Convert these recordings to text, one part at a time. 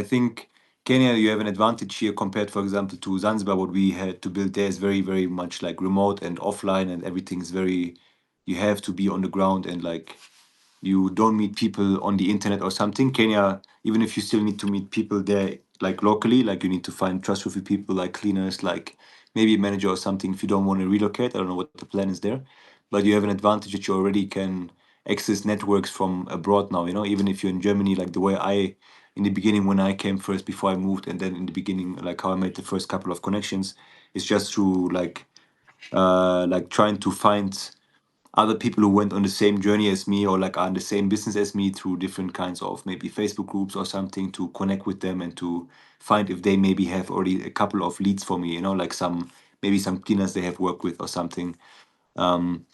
think Kenya, you have an advantage here compared, for example, to Zanzibar. What we had to build there is very, very much like remote and offline, and everything's very. You have to be on the ground, and like you don't meet people on the internet or something. Kenya, even if you still need to meet people there, like locally, like you need to find trustworthy people, like cleaners, like maybe a manager or something. If you don't want to relocate, I don't know what the plan is there, but you have an advantage that you already can access networks from abroad now. Even if you're in Germany, like the way I in the beginning when I came first before I moved, and then in the beginning, like how I made the first couple of connections, is just through like trying to find other people who went on the same journey as me or like are in the same business as me through different kinds of maybe Facebook groups or something to connect with them and to find if they maybe have already a couple of leads for me, like some cleaners they have worked with or something. Um,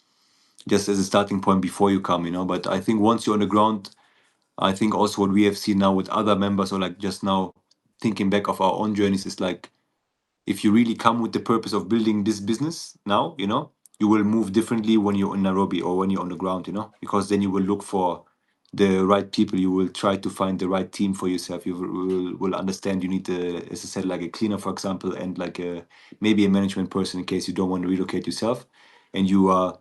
just as a starting point before you come. But I think once you're on the ground, I think also what we have seen now with other members or like just now thinking back of our own journeys is like if you really come with the purpose of building this business now, you will move differently when you're in Nairobi or when you're on the ground, because then you will look for the right people. You will try to find the right team for yourself. You will understand you need, as I said, like a cleaner, for example, and like maybe a management person in case you don't want to relocate yourself. And you are,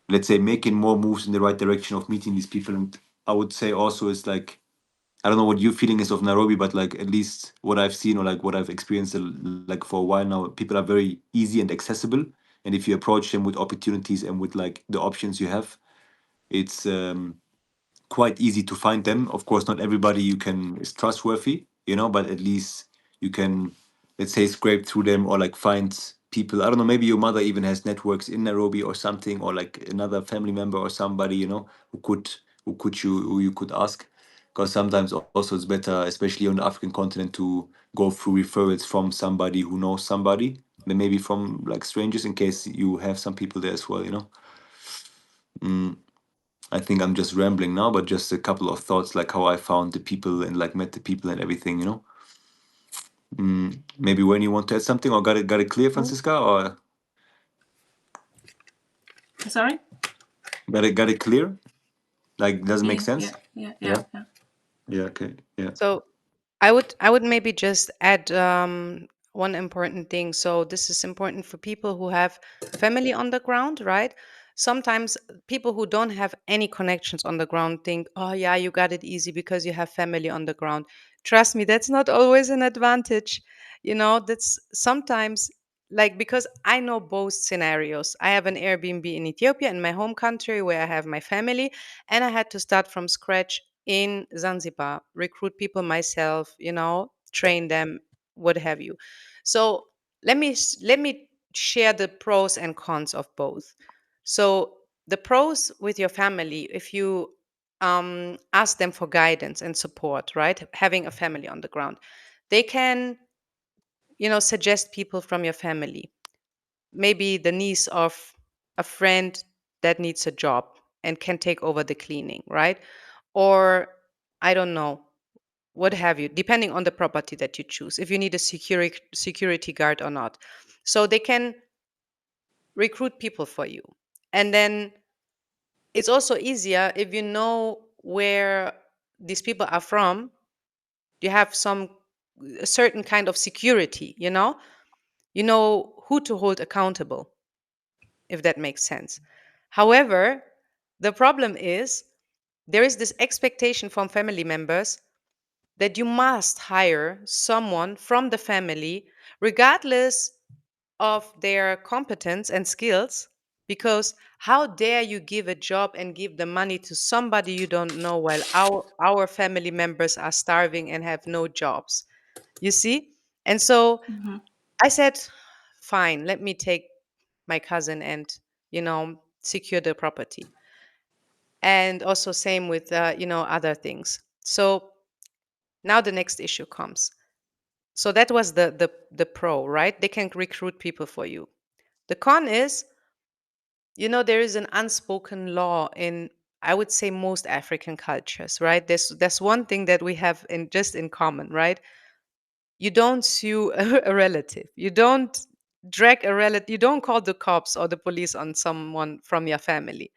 let's say, making more moves in the right direction of meeting these people. And I would say also is like, I don't know what your feeling is of Nairobi, but like at least what I've seen or like what I've experienced like for a while now, people are very easy and accessible. And if you approach them with opportunities and with like the options you have, it's quite easy to find them. Of course, not everybody you can is trustworthy, but at least you can, let's say, scrape through them or like find people. I don't know, maybe your mother even has networks in Nairobi or something, or like another family member or somebody, who you could ask. Because sometimes also it's better, especially on the African continent, to go through referrals from somebody who knows somebody, than maybe from like strangers, in case you have some people there as well. Mm. I think I'm just rambling now, but just a couple of thoughts, like how I found the people and like met the people and everything. Maybe when you want to add something, or got it clear, Francisca, or Sorry? got it clear? Like, does it make sense? Yeah. Yeah. Okay. Yeah. So I would maybe just add one important thing. So this is important for people who have family on the ground, right? Sometimes people who don't have any connections on the ground think, oh yeah, you got it easy because you have family on the ground. Trust me, that's not always an advantage. That's sometimes like because I know both scenarios. I have an Airbnb in Ethiopia in my home country where I have my family, and I had to start from scratch in Zanzibar, recruit people myself, train them, what have you. So let me share the pros and cons of both. So the pros with your family, if you ask them for guidance and support, right? Having a family on the ground, they can, suggest people from your family. Maybe the niece of a friend that needs a job and can take over the cleaning, right? Or I don't know, what have you, depending on the property that you choose, if you need a security guard or not. So they can recruit people for you. And then it's also easier if you know where these people are from. You have some a certain kind of security, you know who to hold accountable, if that makes sense. However, the problem is there is this expectation from family members that you must hire someone from the family, regardless of their competence and skills, because how dare you give a job and give the money to somebody you don't know while our family members are starving and have no jobs, you see? And so I said, fine, let me take my cousin and, secure the property. And also same with, other things. So now the next issue comes. So that was the pro, right? They can recruit people for you. The con is, there is an unspoken law in, I would say, most African cultures, right? There's one thing that we have in common, right? You don't sue a relative. You don't drag a relative. You don't call the cops or the police on someone from your family,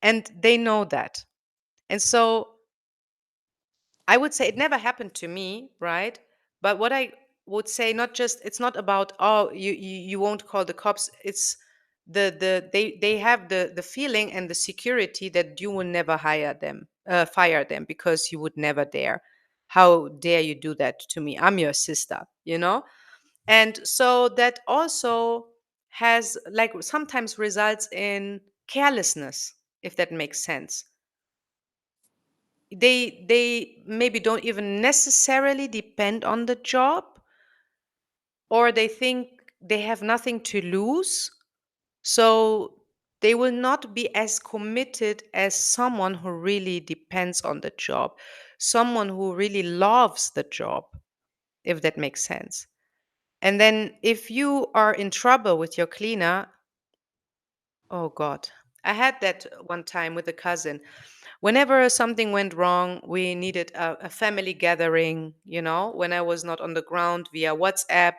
and they know that. And so I would say it never happened to me, right? But what I would say, not just, it's not about, oh, you won't call the cops. It's they have the feeling and the security that you will never fire them, because you would never dare. How dare you do that to me? I'm your sister, you know? And so that also has, like, sometimes results in carelessness, if that makes sense. They maybe don't even necessarily depend on the job, or they think they have nothing to lose, so they will not be as committed as someone who really depends on the job, someone who really loves the job, if that makes sense. And then if you are in trouble with your cleaner, oh god, I had that one time with a cousin. Whenever something went wrong, we needed a family gathering, when I was not on the ground, via WhatsApp.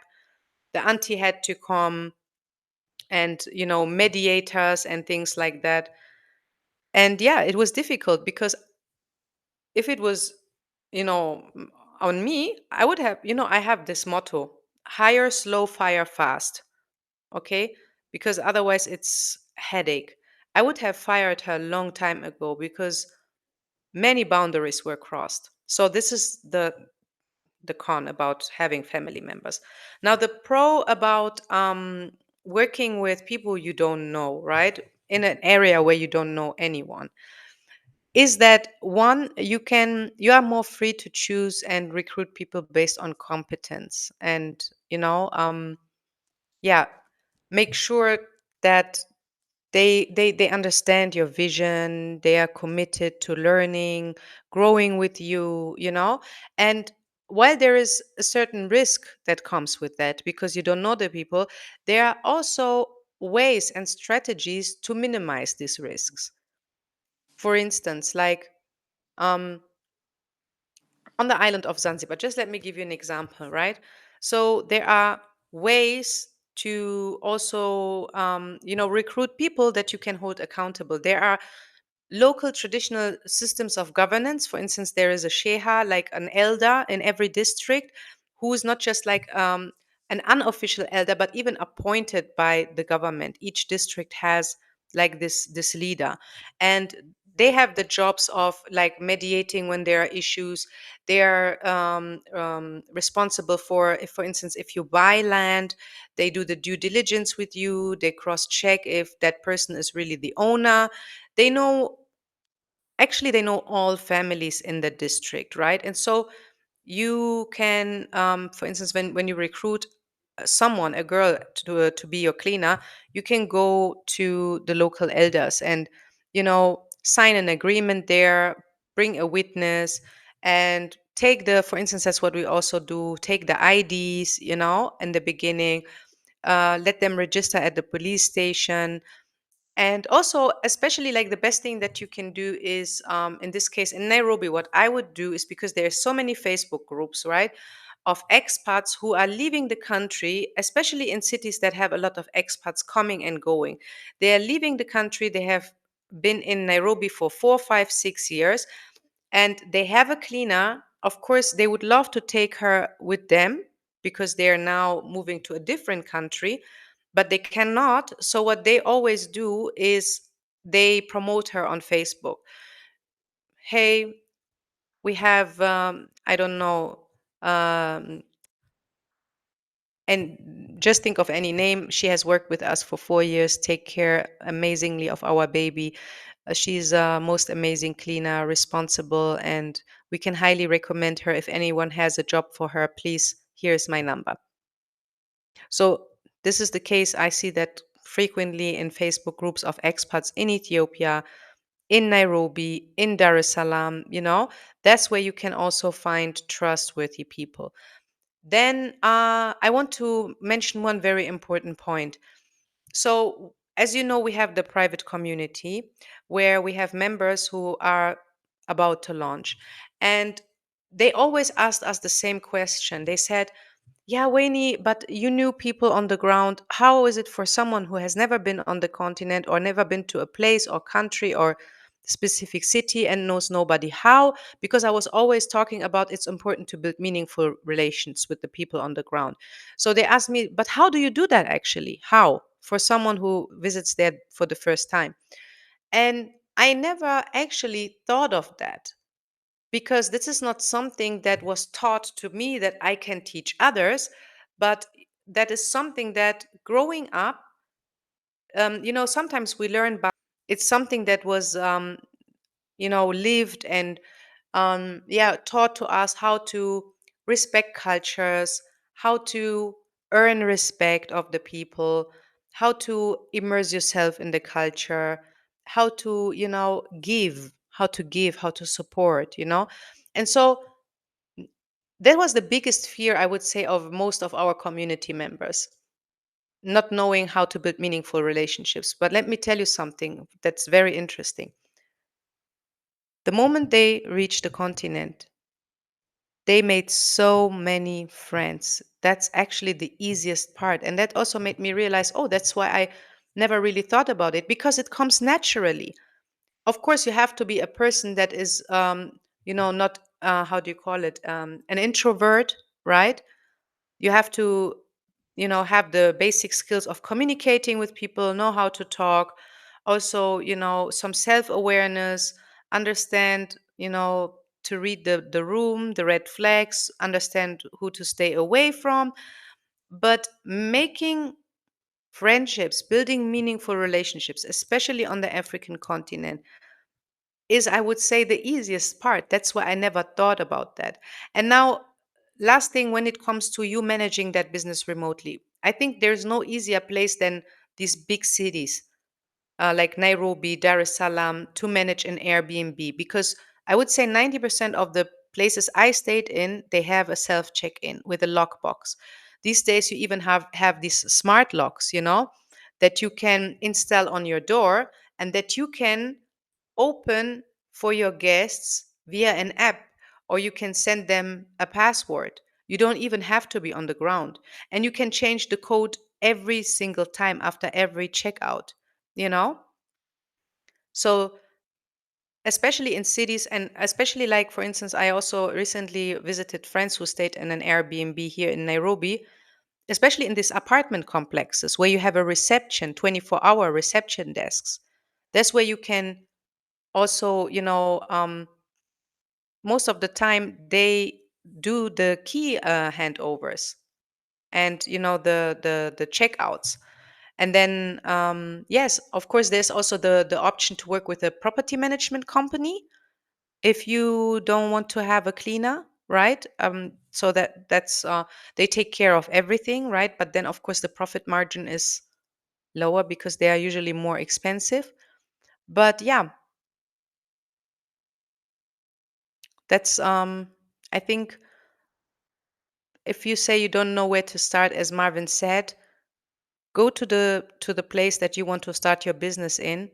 The auntie had to come, and, mediators and things like that. And yeah, it was difficult, because if it was, on me, I would have, I have this motto: hire slow, fire fast. Okay? Because otherwise it's headache. I would have fired her a long time ago, because many boundaries were crossed. So this is the con about having family members. Now the pro about working with people you don't know, right? In an area where you don't know anyone, is that one, you are more free to choose and recruit people based on competence, and, yeah, make sure that they understand your vision, they are committed to learning, growing with you, and while there is a certain risk that comes with that, because you don't know the people, there are also ways and strategies to minimize these risks. For instance, like, um, on the island of Zanzibar, just let me give you an example, right? So there are ways to also, recruit people that you can hold accountable. There are local traditional systems of governance. For instance, there is a sheha, like an elder in every district, who is not just like, an unofficial elder, but even appointed by the government. Each district has like this leader, and they have the jobs of like mediating when there are issues. They are responsible for, if, for instance, if you buy land, they do the due diligence with you. They cross check if that person is really the owner. They know, actually they know all families in the district, right? And so you can, for instance, when you recruit someone, a girl, to be your cleaner, you can go to the local elders and, sign an agreement there, bring a witness, and take the, for instance, that's what we also do, take the IDs, in the beginning, let them register at the police station. And also, especially, like, the best thing that you can do is, in this case, in Nairobi, what I would do is, because there are so many Facebook groups, right, of expats who are leaving the country, especially in cities that have a lot of expats coming and going. They are leaving the country. They have been in Nairobi for 4, 5, 6 years, and they have a cleaner. Of course, they would love to take her with them, because they are now moving to a different country, but they cannot. So what they always do is they promote her on Facebook. Hey, we have, I don't know, um, and just think of any name. She has worked with us for 4 years, take care amazingly of our baby. She's a most amazing cleaner, responsible, and we can highly recommend her. If anyone has a job for her, please, here's my number. So this is the case. I see that frequently in Facebook groups of expats in Ethiopia, in Nairobi, in Dar es Salaam. That's where you can also find trustworthy people. Then I want to mention one very important point. So, as you know, we have the private community, where we have members who are about to launch. And they always asked us the same question. They said, yeah, Wayne, but you knew people on the ground. How is it for someone who has never been on the continent, or never been to a place or country, or specific city and knows nobody. How? Because I was always talking about it's important to build meaningful relations with the people on the ground. So they asked me, but how do you do that actually? How? For someone who visits there for the first time. And I never actually thought of that, because this is not something that was taught to me that I can teach others, but that is something that growing up, sometimes we learn by it's something that was, lived and, yeah, taught to us how to respect cultures, how to earn respect of the people, how to immerse yourself in the culture, how to, give, how to support, and so that was the biggest fear, I would say, of most of our community members, not knowing how to build meaningful relationships. But let me tell you something that's very interesting. The moment they reached the continent, they made so many friends. That's actually the easiest part. And that also made me realize, oh, that's why I never really thought about it, because it comes naturally. Of course, you have to be a person that is, not, how do you call it, an introvert, right? You have to, have the basic skills of communicating with people, know how to talk, also, some self-awareness, understand, to read the room, the red flags, understand who to stay away from. But making friendships, building meaningful relationships, especially on the African continent, is, I would say, the easiest part. That's why I never thought about that. And now, last thing, when it comes to you managing that business remotely, I think there's no easier place than these big cities, like Nairobi, Dar es Salaam, to manage an Airbnb, because I would say 90% of the places I stayed in, they have a self check-in with a lockbox. These days, you even have these smart locks, that you can install on your door, and that you can open for your guests via an app, or you can send them a password. You don't even have to be on the ground. And you can change the code every single time after every checkout, you know? So, especially in cities, and especially, like, for instance, I also recently visited friends who stayed in an Airbnb here in Nairobi, especially in these apartment complexes where you have a reception, 24-hour reception desks. That's where you can also, most of the time they do the key handovers, and the checkouts. And then, yes, of course, there's also the option to work with a property management company if you don't want to have a cleaner, right? So that's they take care of everything, right? But then, of course, the profit margin is lower because they are usually more expensive. But yeah, that's, I think, if you say you don't know where to start, as Marvin said, go to the place that you want to start your business in.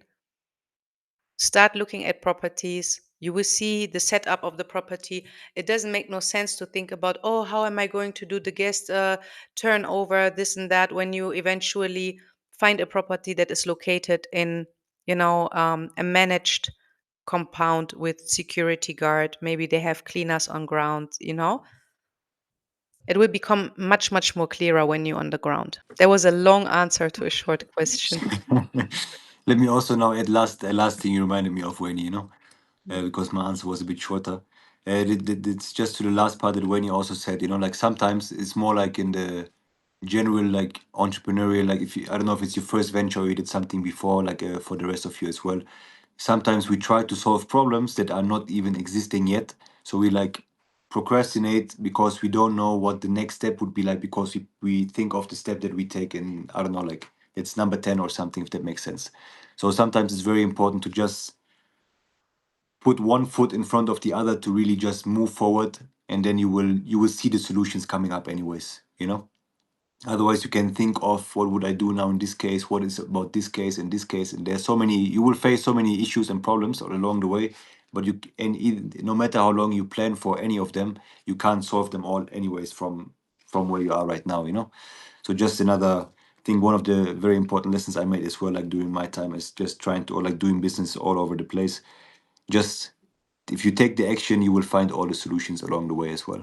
Start looking at properties. You will see the setup of the property. It doesn't make no sense to think about, oh, how am I going to do the guest turnover, this and that, when you eventually find a property that is located in, a managed compound with security guard. Maybe they have cleaners on ground. It will become much, much more clearer when you're on the ground. There was a long answer to a short question. Let me also now add last thing you reminded me of, Wayne, because my answer was a bit shorter. It's just to the last part that Wayne also said, like sometimes it's more like in the general, like entrepreneurial, like if you, I don't know if it's your first venture or you did something before, like for the rest of you as well. Sometimes we try to solve problems that are not even existing yet. So we like procrastinate because we don't know what the next step would be like, because we think of the step that we take and I don't know, like it's number 10 or something, if that makes sense. So sometimes it's very important to just put one foot in front of the other to really just move forward, and then you will see the solutions coming up anyways. Otherwise you can think of what would I do now in this case, what is about this case and this case, and there's so many, you will face so many issues and problems all along the way. But no matter how long you plan for any of them, you can't solve them all anyways from where you are right now. So just another think one of the very important lessons I made as well, like during my time, is just trying to, or like doing business all over the place. Just if you take the action, you will find all the solutions along the way as well.